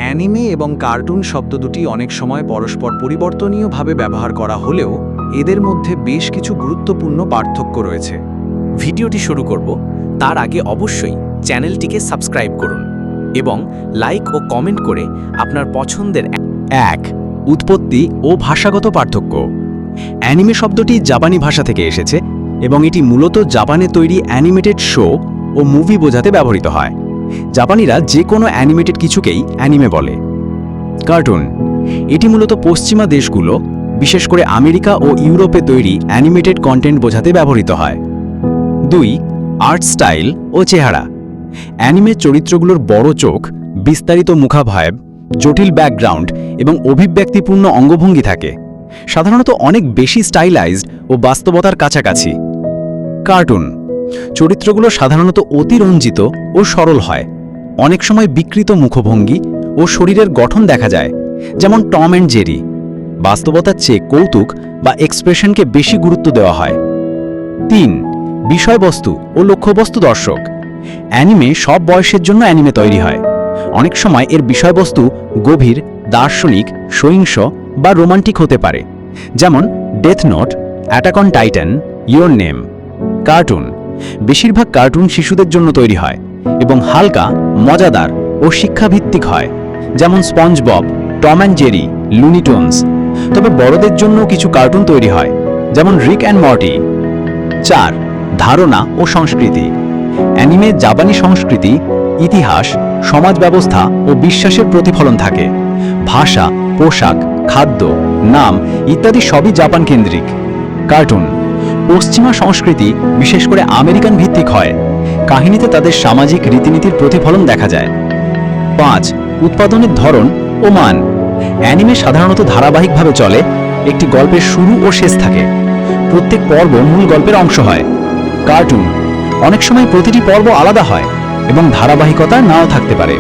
Anime এবং cartoon শব্দ দুটি অনেক সময় পরস্পর পরিবর্তনীয়ভাবে ব্যবহার করা হলেও এদের মধ্যে বেশ কিছু গুরুত্বপূর্ণ পার্থক্য রয়েছে। ভিডিওটি শুরু করব তার আগে অবশ্যই চ্যানেলটিকে সাবস্ক্রাইব করুন এবং লাইক ও কমেন্ট করে আপনার পছন্দের 1. উৎপত্তি ও ভাষাগত পার্থক্য। অ্যানিমে শব্দটি জাপানি ভাষা থেকে এসেছে এবং এটি মূলত জাপানে তৈরি অ্যানিমেটেড শো ও মুভি বোঝাতে ব্যবহৃত হয়। জাপানিরা যে কোনো অ্যানিমেটেড কিছুকেই অ্যানিমে বলে। কার্টুন, এটি মূলত পশ্চিমা দেশগুলো, বিশেষ করে আমেরিকা ও ইউরোপে তৈরি অ্যানিমেটেড কন্টেন্ট বোঝাতে ব্যবহৃত হয়। 2. আর্ট স্টাইল ও চেহারা। অ্যানিমে চরিত্রগুলোর বড় চোখ, বিস্তারিত মুখাভাব, জটিল ব্যাকগ্রাউন্ড এবং অভিব্যক্তিপূর্ণ অঙ্গভঙ্গি থাকে, সাধারণত অনেক বেশি স্টাইলাইজড ও বাস্তবতার কাছাকাছি। কার্টুন, চরিত্রগুলো সাধারণত অতিরঞ্জিত ও সরল হয়। অনেক সময় বিকৃত মুখভঙ্গি ও শরীরের গঠন দেখা যায়, যেমন টম অ্যান্ড জেরি। বাস্তবতার চেয়ে কৌতুক বা এক্সপ্রেশনকে বেশি গুরুত্ব দেওয়া হয়। 3. বিষয়বস্তু ও লক্ষ্যবস্তু দর্শক। অ্যানিমে সব বয়সের জন্য অ্যানিমে তৈরি হয়। অনেক সময় এর বিষয়বস্তু গভীর, দার্শনিক, সহিংস বা রোমান্টিক হতে পারে, যেমন death note, attack on Titan, your name. Cartoon, বেশিরভাগ কার্টুন শিশুদের জন্য তৈরি হয় এবং হালকা, মজাদার ও শিক্ষাভিত্তিক হয়, যেমন sponge Bob, Tom and Jerry, Luni toons. তবে বড়দের জন্য কিছু কার্টুন তৈরি হয়, যেমন রিক অ্যান্ড মর্টি। 4. ধারণা ও সংস্কৃতি। অ্যানিমে জাপানি সংস্কৃতি, ইতিহাস, সমাজ ব্যবস্থা ও বিশ্বাসের প্রতিফলন থাকে। ভাষা, পোশাক, খাদ্য, নাম ইত্যাদি সবই জাপান কেন্দ্রিক। কার্টুন, পশ্চিমা সংস্কৃতি, বিশেষ করে আমেরিকান ভিত্তিক হয়। কাহিনীতে তাদের সামাজিক রীতিনীতির প্রতিফলন দেখা যায়। 5. উৎপাদনের ধরন ও মান। অ্যানিমে সাধারণত ধারাবাহিকভাবে চলে, একটি গল্পের শুরু ও শেষ থাকে। প্রত্যেক পর্ব মূল গল্পের অংশ হয়। কার্টুন, অনেক সময় প্রতিটি পর্ব আলাদা হয় এবং ধারাবাহিকতা নাও থাকতে পারে।